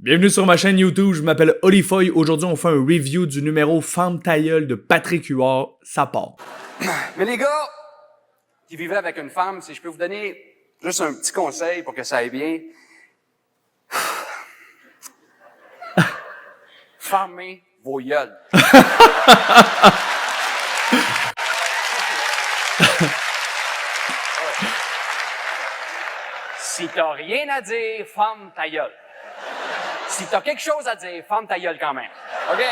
Bienvenue sur ma chaîne YouTube, je m'appelle Olifoy. Aujourd'hui, on fait un review du numéro Femme ta gueule de Patrick Huard. Ça part. Mais les gars qui vivaient avec une femme, si je peux vous donner juste un petit conseil pour que ça aille bien. Fermez vos gueules. Si t'as rien à dire, ferme ta gueule. Si t'as quelque chose à dire, ferme ta gueule quand même. OK?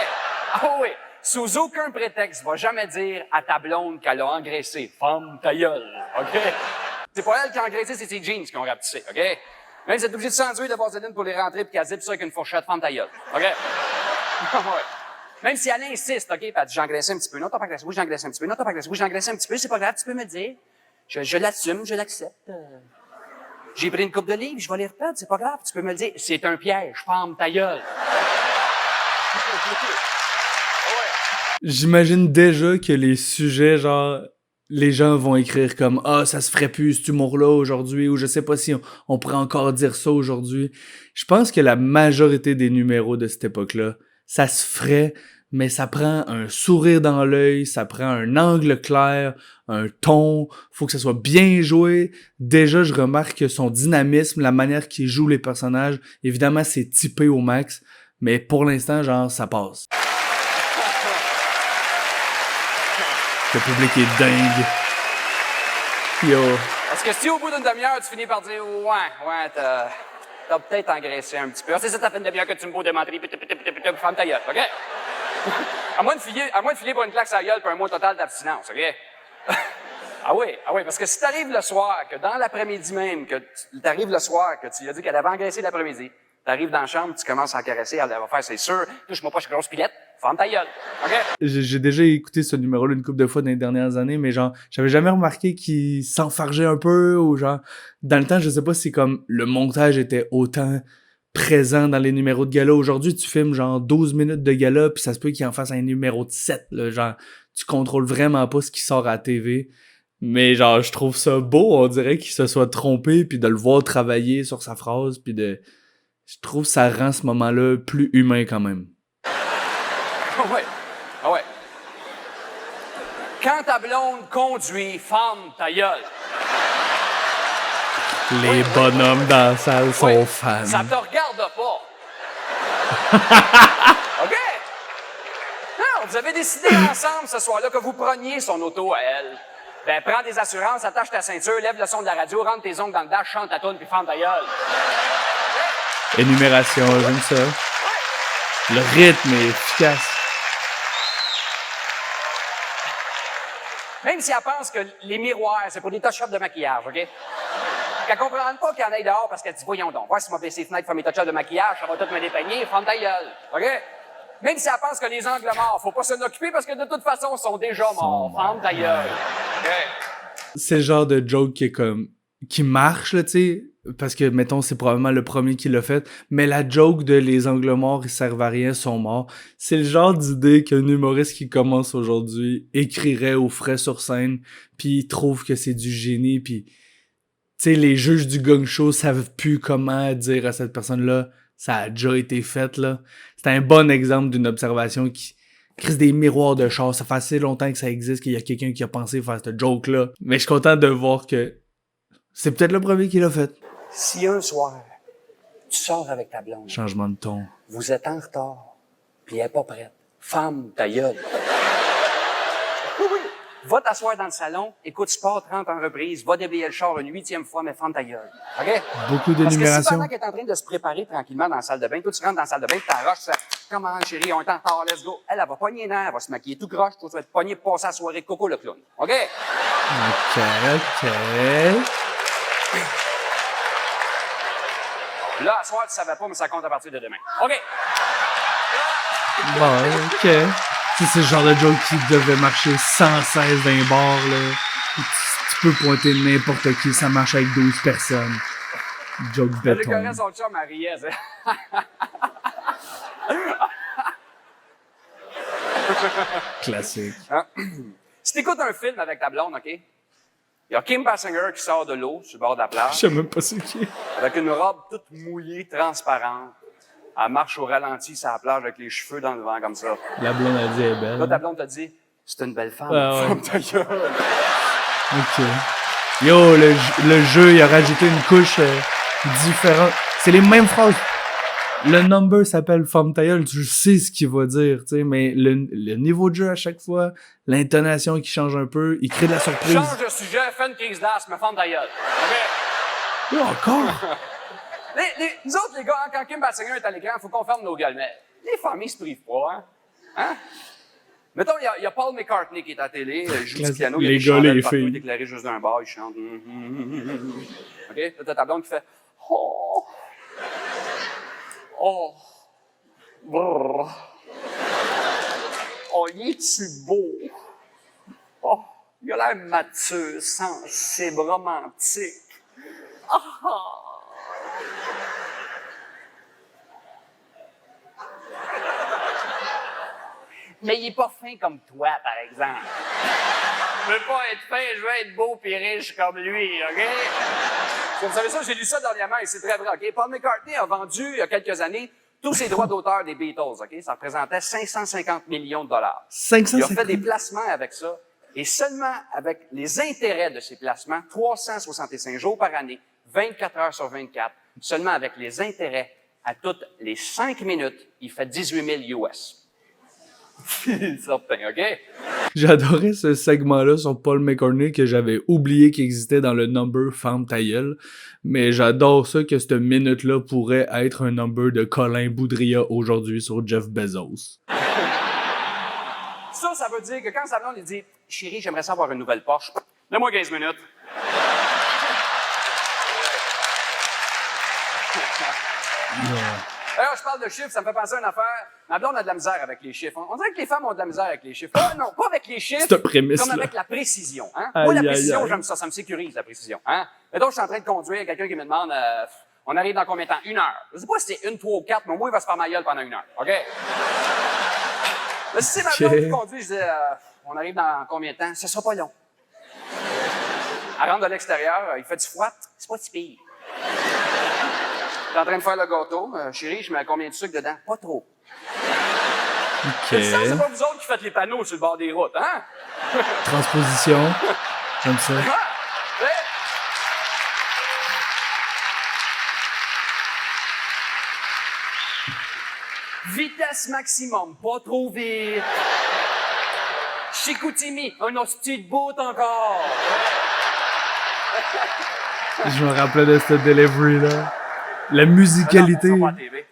Ah oui. Sous aucun prétexte, va jamais dire à ta blonde qu'elle a engraissé. Ferme ta gueule. OK? C'est pas elle qui a engraissé, c'est ses jeans qui ont rapetissé. OK? Même si t'es obligé de s'enduire de vaseline pour les rentrer pis qu'elle zippe ça avec une fourchette, ferme ta gueule. OK? Ouais. Même si elle insiste, OK? Pis elle dit, j'ai engraissé un petit peu. Non, t'as pas engraissé. Oui, j'ai engraissé un petit peu. Non, t'as pas engraissé. Oui, j'ai engraissé un petit peu. C'est pas grave, tu peux me le dire. Je l'assume, je l'accepte. J'ai pris une coupe de livres, je vais les reperdre, c'est pas grave, tu peux me le dire. C'est un piège, ferme ta gueule. J'imagine déjà que les sujets, genre, les gens vont écrire comme « Ah, ça se ferait plus cet humour-là aujourd'hui » ou je sais pas si on pourrait encore dire ça aujourd'hui. Je pense que la majorité des numéros de cette époque-là, ça se ferait, mais ça prend un sourire dans l'œil, ça prend un angle clair, un ton, faut que ça soit bien joué. Déjà, je remarque que son dynamisme, la manière qu'il joue les personnages, évidemment, c'est typé au max, mais pour l'instant, genre, ça passe. Le public est dingue. Yo. Parce que si au bout d'une demi-heure, tu finis par dire « Ouais, t'as peut-être engraissé un petit peu. » C'est ça, ça fait une demi-heure que tu me beau démentir, puis ferme ta gueule, OK? À moins de filer pour une claque sur la gueule pour un mois total d'abstinence, OK? Ah oui, parce que si t'arrives le soir, que dans l'après-midi même, que t'arrives le soir, que tu lui as dit qu'elle avait engraissé l'après-midi, t'arrives dans la chambre, tu commences à caresser, elle va faire, c'est sûr, touche-moi pas, je suis grosse pilette, ferme ta gueule, OK? J'ai déjà écouté ce numéro-là une couple de fois dans les dernières années, mais genre, j'avais jamais remarqué qu'il s'enfargeait un peu, ou genre, dans le temps, je sais pas si comme le montage était autant présent dans les numéros de gala. Aujourd'hui, tu filmes genre 12 minutes de gala, puis ça se peut qu'il en fasse un numéro de 7, là, genre, tu contrôles vraiment pas ce qui sort à la TV. Mais genre, je trouve ça beau, on dirait qu'il se soit trompé, puis de le voir travailler sur sa phrase, puis de... Je trouve que ça rend ce moment-là plus humain quand même. Ah ouais. Quand ta blonde conduit, ferme ta gueule. Les bonhommes dans la salle sont fans. Ça te regarde pas. OK? Non, vous avez décidé ensemble ce soir-là que vous preniez son auto à elle. Ben, prends des assurances, attache ta ceinture, lève le son de la radio, rentre tes ongles dans le dash, chante ta toune, puis ferme ta gueule. Énumération, j'aime ça. Le rythme est efficace. Même si elle pense que les miroirs, c'est pour des touch-ups de maquillage, OK? Qu'elle comprenne pas qu'il y en ait dehors parce qu'elle dit, voyons donc, voir si m'a baissé les fenêtres pour mes touch-ups de maquillage, ça va tout me dépeigner, ferme ta gueule, OK? Même si elle pense que les angles morts, faut pas s'en occuper parce que de toute façon, ils sont déjà morts, ferme ta gueule. OK? C'est le genre de joke qui est comme... qui marche, là, tu sais, parce que, mettons, c'est probablement le premier qui l'a fait, mais la joke de les angles morts, ils servent à rien, sont morts, c'est le genre d'idée qu'un humoriste qui commence aujourd'hui écrirait au frais sur scène, puis il trouve que c'est du génie, puis, tu sais, les juges du gong show savent plus comment dire à cette personne-là, ça a déjà été fait, là. C'est un bon exemple d'une observation qui crée des miroirs de char, ça fait assez longtemps que ça existe, qu'il y a quelqu'un qui a pensé faire cette joke-là, mais je suis content de voir que c'est peut-être le premier qui l'a fait. Si un soir, tu sors avec ta blonde, Changement de ton. vous êtes en retard, puis elle est pas prête, ferme ta gueule. Oui. Va t'asseoir dans le salon, écoute Sport 30 en reprise, va déblayer le char une 8e fois, mais ferme ta gueule. OK? Beaucoup Parce que si d'énumération. pendant qu'elle est en train de se préparer tranquillement dans la salle de bain, toi tu rentres dans la salle de bain, tu t'arraches, ça, comment chérie, on est en retard, let's go. Elle va pogner les nerfs, elle va se maquiller tout croche, toi tu vas te pogner pour passer la soirée de Coco le clown. OK? Ok. Là, à soir, tu savais pas, mais ça compte à partir de demain. OK? Bon, ok. C'est le genre de joke qui devait marcher sans cesse dans les bars, là. Tu peux pointer n'importe qui, ça marche avec 12 personnes. Joke Le béton. gars, son chum, elle riait, ça. Classique. Hein? Si t'écoutes un film avec ta blonde, OK? Il y a Kim Basinger qui sort de l'eau sur le bord de la Je plage sais même pas c'est qui. avec une robe toute mouillée, transparente. Elle marche au ralenti sur la plage avec les cheveux dans le vent comme ça. La blonde a dit elle est belle. Là, ta blonde t'a dit, c'est une belle femme. Ah ouais. Ferme ta gueule. Ok. Yo, le jeu, il a rajouté une couche différente. C'est les mêmes phrases. Le number s'appelle Femme ta gueule, tu sais ce qu'il va dire, tu sais, mais le niveau de jeu à chaque fois, l'intonation qui change un peu, il crée de la surprise. Change de sujet, fais une crise d'asthme, ferme ta gueule. OK? Yo, encore? Nous autres, les gars, hein, quand Kim Basinger est à l'écran, il faut qu'on ferme nos gueules, mais les familles se privent pas, hein? Hein? Mettons, il y a Paul McCartney qui est à la télé, il joue du piano, il y a Les des gars, chandelles les partout, il filles. est éclairé juste d'un bar, il chante. OK? Là, t'as ta blonde qui fait « Oh! Oh! Brrr. Oh, il est-tu beau? Oh! Il a l'air mature, sensible, romantique. Ah! Mais il est pas fin comme toi, par exemple. Je veux pas être fin, je veux être beau pis riche comme lui, OK? Vous savez ça, j'ai lu ça dernièrement et c'est très vrai, OK? Paul McCartney a vendu, il y a quelques années, tous ses droits d'auteur des Beatles, OK? Ça représentait 550 millions de dollars. 550? Il a fait des placements avec ça et seulement avec les intérêts de ces placements, 365 jours par année, 24 heures sur 24, seulement avec les intérêts à toutes les 5 minutes, il fait 18 000 US. Certain, OK? J'adorais ce segment-là sur Paul McCartney que j'avais oublié qu'il existait dans le number Femme ta gueule. Mais j'adore ça que cette minute-là pourrait être un number de Colin Boudria aujourd'hui sur Jeff Bezos. Ça veut dire que quand sa blonde lui dit « Chérie, j'aimerais ça avoir une nouvelle Porsche. Donne-moi 15 minutes. » D'ailleurs, je parle de chiffres, ça me fait penser à une affaire. Ma blonde a de la misère avec les chiffres. On dirait que les femmes ont de la misère avec les chiffres. Non, pas avec les chiffres, Cette prémisse-là. comme avec la précision. Hein? Aïe, Moi, la aïe, précision, aïe. j'aime ça, ça me sécurise, la précision. Hein? Mettons, je suis en train de conduire, quelqu'un qui me demande on arrive dans combien de temps? 1 heure. Je sais pas si c'est 1, 3 ou 4, mais au moins, il va se faire ma gueule pendant 1 heure. OK? Mais si c'est ma blonde qui conduit, je dis on arrive dans combien de temps? Ce sera pas long. Elle rentre de l'extérieur, il fait du froid, c'est pas si pire. T'es en train de faire le gâteau. Chérie, je mets combien de sucre dedans? Pas trop. Ok. C'est ça, c'est pas vous autres qui faites les panneaux sur le bord des routes, hein? Transposition. Comme ça. Ah! Ouais. Vitesse maximum, pas trop vite. Chicoutimi, un hostie de bout encore. Je me rappelais de cette delivery-là. La musicalité. Non, ça sera pas à TV.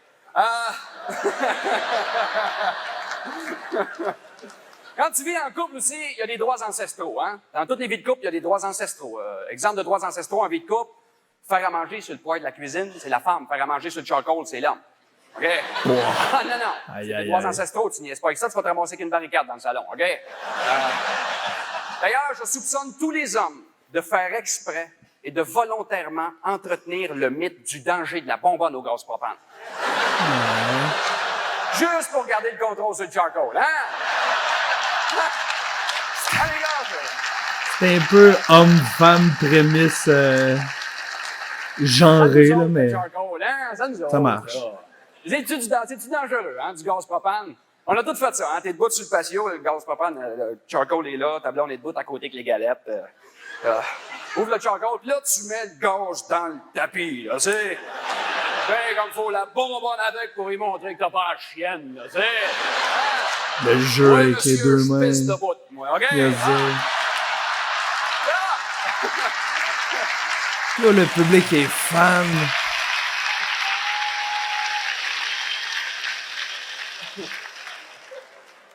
Quand tu vis en couple aussi, il y a des droits ancestraux. Hein? Dans toutes les vies de couple, il y a des droits ancestraux. Exemple de droits ancestraux en vie de couple, faire à manger sur le poêle de la cuisine, c'est la femme. Faire à manger sur le charcoal, c'est l'homme. OK? Wow. Ah, non. Aïe, C'est aïe, des droits aïe. ancestraux, tu niaises pas avec ça, tu vas te ramasser qu'une barricade dans le salon. OK? D'ailleurs, je soupçonne tous les hommes de faire exprès et de volontairement entretenir le mythe du danger de la bonbonne au gaz propane. Juste pour garder le contrôle sur le charcoal, hein? Allez, gars! C'est un peu homme-femme prémisse genrée, là, mais Charcoal, hein? ça marche. C'est-tu dangereux, hein, du gaz propane? On a tout fait ça, hein? T'es debout sur le patio, le gaz propane, le charcoal est là, ta blonde est debout à côté avec les galettes. Ouvre le charcoal, puis là, tu mets le gaz dans le tapis, là, tu sais. Ben, comme faut la bonbonne avec pour lui montrer que t'as pas la chienne, là, tu sais. le jeu Ouais, avec les monsieur, deux je pisse mains. debout, moi, OK? Yes, Ah! sir. Là, le public est fan.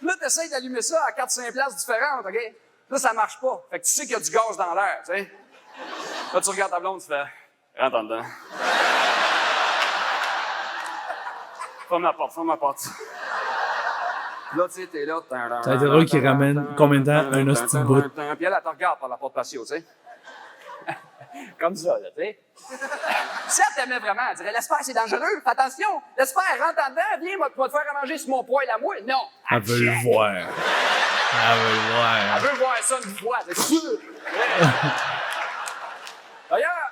Là, t'essayes d'allumer ça à 4-5 places différentes, OK? Là, ça marche pas. Fait que tu sais qu'il y a du gaz dans l'air, tu sais. Là, tu regardes ta blonde, tu fais « Rentre en dedans. » Ferme la porte. Là, tu sais, t'es là. Ça a été drôle qu'il ramène combien de temps un hostie de bout. Puis elle te regarde par la porte patio, tu sais. Comme ça, là, tu sais. Si elle t'aimait vraiment, elle dirait « L'espère, c'est dangereux, fais attention. L'espère, rentre en dedans, viens, moi, tu vas te faire à manger sur mon poêle à moi. » Non. Elle veut le voir. Elle veut le voir. Elle veut voir ça une fois, c'est sûr. D'ailleurs,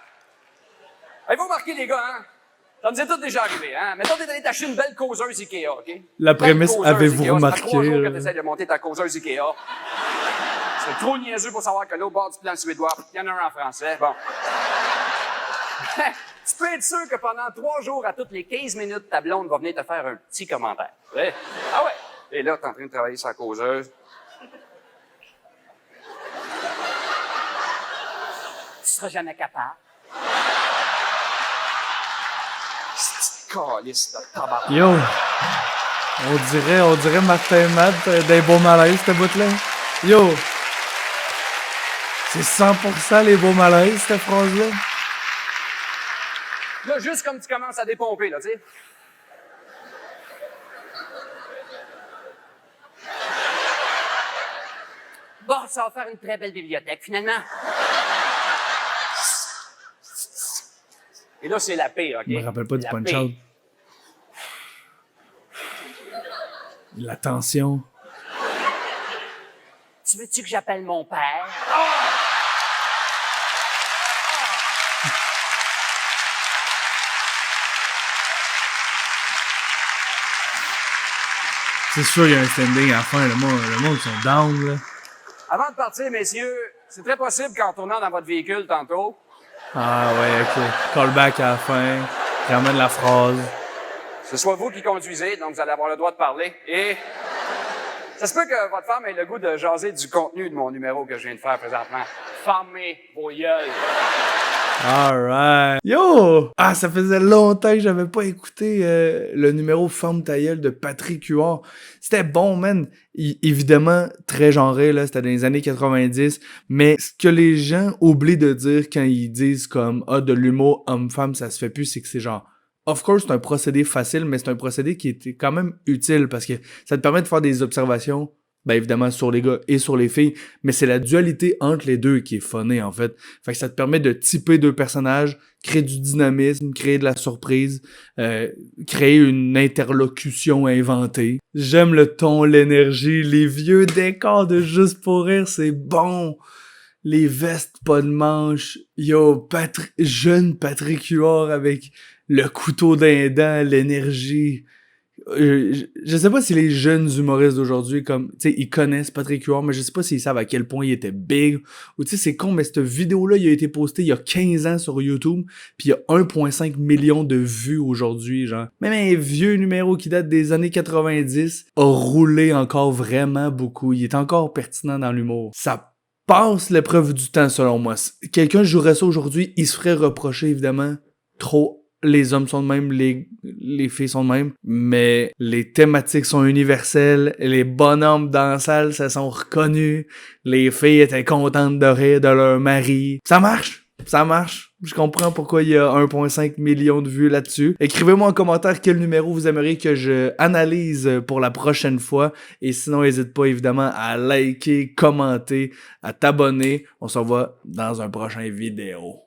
avez-vous remarqué, les gars, hein? Ça nous est tout déjà arrivé, hein? Mettons, t'es allé t'acheter une belle causeuse Ikea, OK? La prémisse, Belle causeuse avez-vous Ikea, ça fait 3 remarqué? jours que t'essaies de monter ta causeuse Ikea. C'est trop niaiseux pour savoir que l'autre bord du plan suédois, il y en a un en français. Bon. Tu peux être sûr que pendant 3 jours, à toutes les 15 minutes, ta blonde va venir te faire un petit commentaire. Ouais. Ah ouais? Et là, t'es en train de travailler sur la causeuse. Tu seras jamais capable. C'est calice de tabac. Yo! On dirait Martin et Matt des beaux malaises, cette bout-là. Yo! C'est 100% les beaux malaises, cette phrase-là. Là, juste comme tu commences à dépomper, là, tu sais. Bon, ça va faire une très belle bibliothèque, finalement. Et là, c'est la paix, OK? Je me rappelle pas du La punch-out. paix. La tension. Tu veux-tu que j'appelle mon père? C'est sûr, il y a un standing à la fin. Le monde sont down, là. Avant de partir, messieurs, c'est très possible qu'en tournant dans votre véhicule tantôt, Ah ouais, ok. Callback à la fin. Ramène la phrase. ce soit vous qui conduisez, donc vous allez avoir le droit de parler. Et ça se peut que votre femme ait le goût de jaser du contenu de mon numéro que je viens de faire présentement. Fermez vos gueules. Alright. Yo! Ah, ça faisait longtemps que j'avais pas écouté le numéro Ferme ta gueule de Patrick Huard. C'était bon, man. Évidemment, très genré, là. C'était dans les années 90. Mais ce que les gens oublient de dire quand ils disent comme, ah, de l'humour homme-femme, ça se fait plus, c'est que c'est genre, of course, c'est un procédé facile, mais c'est un procédé qui était quand même utile parce que ça te permet de faire des observations, ben évidemment sur les gars et sur les filles, mais c'est la dualité entre les deux qui est funnée en fait. Fait que ça te permet de typer deux personnages, créer du dynamisme, créer de la surprise, créer une interlocution inventée. J'aime le ton, l'énergie, les vieux décors de Juste pour rire, c'est bon. Les vestes pas de manches, yo, jeune Patrick Huard avec le couteau d'un dent, l'énergie. Je sais pas si les jeunes humoristes d'aujourd'hui, comme, tu sais, ils connaissent Patrick Huard, mais je sais pas s'ils savent à quel point il était big. Ou tu sais, c'est con, mais cette vidéo-là, il a été postée il y a 15 ans sur YouTube, puis il y a 1,5 million de vues aujourd'hui, genre. Même un vieux numéro qui date des années 90 a roulé encore vraiment beaucoup. Il est encore pertinent dans l'humour. Ça passe l'épreuve du temps, selon moi. Quelqu'un jouerait ça aujourd'hui, il se ferait reprocher, évidemment, trop. Les hommes sont de même, les filles sont de même, mais les thématiques sont universelles, les bonhommes dans la salle se sont reconnus, les filles étaient contentes de rire de leur mari. Ça marche! Je comprends pourquoi il y a 1,5 million de vues là-dessus. Écrivez-moi en commentaire quel numéro vous aimeriez que je analyse pour la prochaine fois. Et sinon, n'hésite pas évidemment à liker, commenter, à t'abonner. On se revoit dans un prochain vidéo.